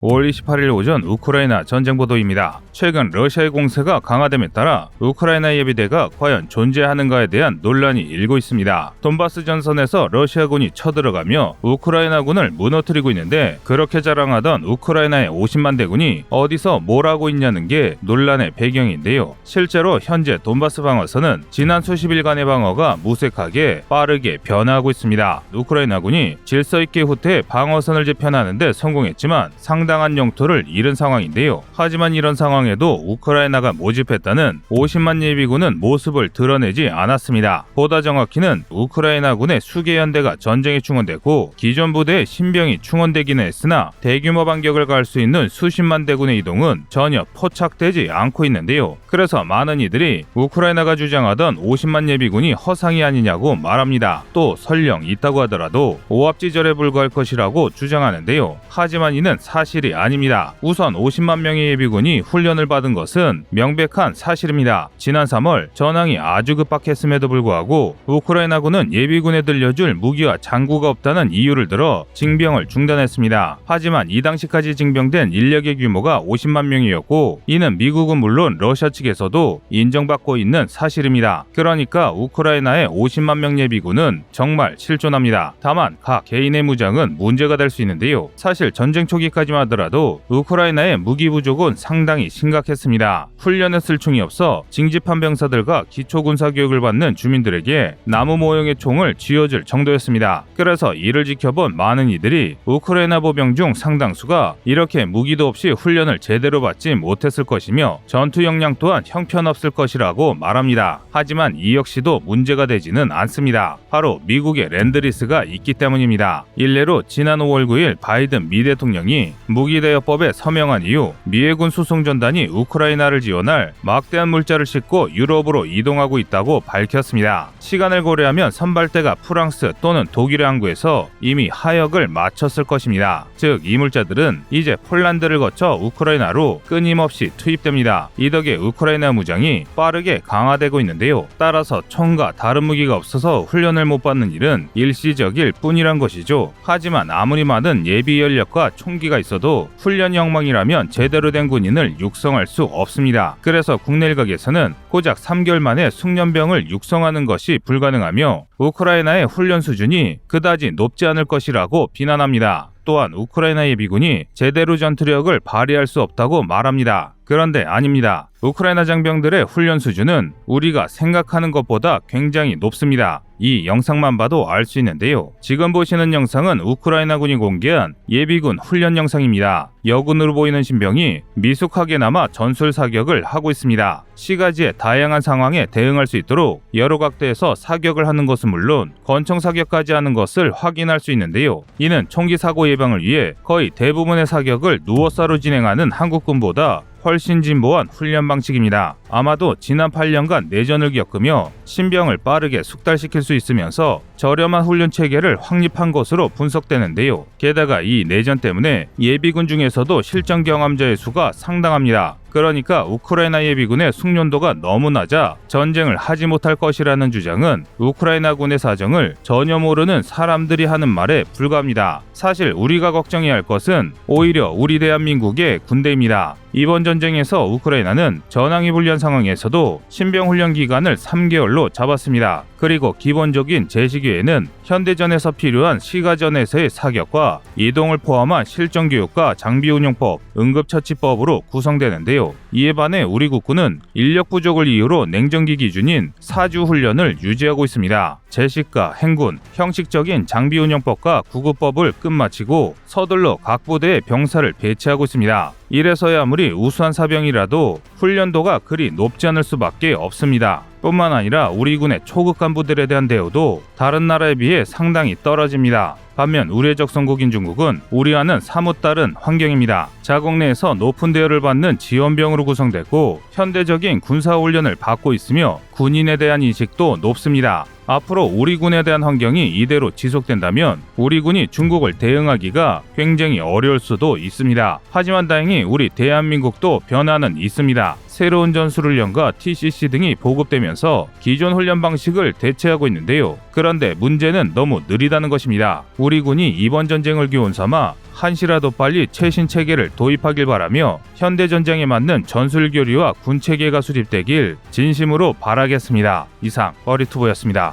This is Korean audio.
5월 28일 오전 우크라이나 전쟁 보도입니다. 최근 러시아의 공세가 강화됨에 따라 우크라이나 예비대가 과연 존재하는가에 대한 논란이 일고 있습니다. 돈바스 전선에서 러시아군이 쳐들어가며 우크라이나군을 무너뜨리고 있는데, 그렇게 자랑하던 우크라이나의 50만 대군이 어디서 뭘 하고 있냐는 게 논란의 배경인데요. 실제로 현재 돈바스 방어선은 지난 수십일간의 방어가 무색하게 빠르게 변화하고 있습니다. 우크라이나군이 질서 있게 후퇴해 방어선을 재편하는 데 성공했지만 상당한 영토를 잃은 상황인데요. 하지만 이런 상황에도 우크라이나가 모집했다는 50만 예비군은 모습을 드러내지 않았습니다. 보다 정확히는 우크라이나군의 수개 연대가 전쟁에 충원되고 기존 부대의 신병이 충원되기는 했으나 대규모 반격을 가할 수 있는 수십만 대군의 이동은 전혀 포착되지 않고 있는데요. 그래서 많은 이들이 우크라이나가 주장하던 50만 예비군이 허상이 아니냐고 말합니다. 또 설령 있다고 하더라도 오합지졸에 불과할 것이라고 주장하는데요. 하지만 이는 사실이 아닙니다. 우선 50만 명의 예비군이 훈련을 받은 것은 명백한 사실입니다. 지난 3월 전황이 아주 급박했음에도 불구하고 우크라이나군은 예비군에 들려줄 무기와 장구가 없다는 이유를 들어 징병을 중단했습니다. 하지만 이 당시까지 징병된 인력의 규모가 50만 명이었고, 이는 미국은 물론 러시아 측에서도 인정받고 있는 사실입니다. 그러니까 우크라이나의 50만 명 예비군은 정말 실존합니다. 다만 각 개인의 무장은 문제가 될 수 있는데요. 사실 전쟁 초기까지만 하더라도 우크라이나의 무기 부족은 상당히 심각했습니다. 훈련했을 총이 없어 징집한 병사들과 기초군사교육을 받는 주민들에게 나무 모형의 총을 쥐어줄 정도였습니다. 그래서 이를 지켜본 많은 이들이 우크라이나 보병 중 상당수가 이렇게 무기도 없이 훈련을 제대로 받지 못했을 것이며 전투 역량 또한 형편없을 것이라고 말합니다. 하지만 이 역시도 문제가 되지는 않습니다. 바로 미국의 렌드리스가 있기 때문입니다. 일례로 지난 5월 9일 바이든 미 대통령이 무기대여법에 서명한 이후 미 해군 수송전단이 우크라이나를 지원할 막대한 물자를 싣고 유럽으로 이동하고 있다고 밝혔습니다. 시간을 고려하면 선발대가 프랑스 또는 독일의 항구에서 이미 하역을 마쳤을 것입니다. 즉 이 물자들은 이제 폴란드를 거쳐 우크라이나로 끊임없이 투입됩니다. 이 덕에 우크라이나 무장이 빠르게 강화되고 있는데요. 따라서 총과 다른 무기가 없어서 훈련을 못 받는 일은 일시적일 뿐이란 것이죠. 하지만 아무리 많은 예비 연력과 총기가 있어도 훈련이 엉망이라면 제대로 된 군인을 육성할 수 없습니다. 그래서 국내 일각에서는 고작 3개월 만에 숙련병을 육성하는 것이 불가능하며 우크라이나의 훈련 수준이 그다지 높지 않을 것이라고 비난합니다. 또한 우크라이나 예비군이 제대로 전투력을 발휘할 수 없다고 말합니다. 그런데 아닙니다. 우크라이나 장병들의 훈련 수준은 우리가 생각하는 것보다 굉장히 높습니다. 이 영상만 봐도 알 수 있는데요. 지금 보시는 영상은 우크라이나군이 공개한 예비군 훈련 영상입니다. 여군으로 보이는 신병이 미숙하게나마 전술 사격을 하고 있습니다. 시가지의 다양한 상황에 대응할 수 있도록 여러 각도에서 사격을 하는 것은 물론 권총 사격까지 하는 것을 확인할 수 있는데요. 이는 총기 사고 예방을 위해 거의 대부분의 사격을 누워서로 진행하는 한국군보다 훨씬 진보한 훈련 방식입니다. 아마도 지난 8년간 내전을 겪으며 신병을 빠르게 숙달시킬 수 있으면서 저렴한 훈련 체계를 확립한 것으로 분석되는데요. 게다가 이 내전 때문에 예비군 중에서도 실전 경험자의 수가 상당합니다. 그러니까 우크라이나 예비군의 숙련도가 너무 낮아 전쟁을 하지 못할 것이라는 주장은 우크라이나군의 사정을 전혀 모르는 사람들이 하는 말에 불과합니다. 사실 우리가 걱정해야 할 것은 오히려 우리 대한민국의 군대입니다. 이번 전쟁에서 우크라이나는 전황이 불리한 상황에서도 신병 훈련 기간을 3개월로 잡았습니다. 그리고 기본적인 제시기에는 현대전에서 필요한 시가전에서의 사격과 이동을 포함한 실전교육과 장비운용법, 응급처치법으로 구성되는데요. 이에 반해 우리 국군은 인력 부족을 이유로 냉정기 기준인 4주 훈련을 유지하고 있습니다. 제식과 행군, 형식적인 장비운용법과 구급법을 끝마치고 서둘러 각 부대에 병사를 배치하고 있습니다. 이래서야 아무리 우수한 사병이라도 훈련도가 그리 높지 않을 수밖에 없습니다. 뿐만 아니라 우리 군의 초급 간부들에 대한 대우도 다른 나라에 비해 상당히 떨어집니다. 반면 우리의 적성국인 중국은 우리와는 사뭇 다른 환경입니다. 자국 내에서 높은 대우를 받는 지원병으로 구성됐고 현대적인 군사훈련을 받고 있으며 군인에 대한 인식도 높습니다. 앞으로 우리 군에 대한 환경이 이대로 지속된다면 우리 군이 중국을 대응하기가 굉장히 어려울 수도 있습니다. 하지만 다행히 우리 대한민국도 변화는 있습니다. 새로운 전술훈련과 TCC 등이 보급되면서 기존 훈련 방식을 대체하고 있는데요. 그런데 문제는 너무 느리다는 것입니다. 우리 군이 이번 전쟁을 기원 삼아 한시라도 빨리 최신 체계를 도입하길 바라며 현대 전쟁에 맞는 전술 교류와 군 체계가 수립되길 진심으로 바라겠습니다. 이상 어리투브였습니다.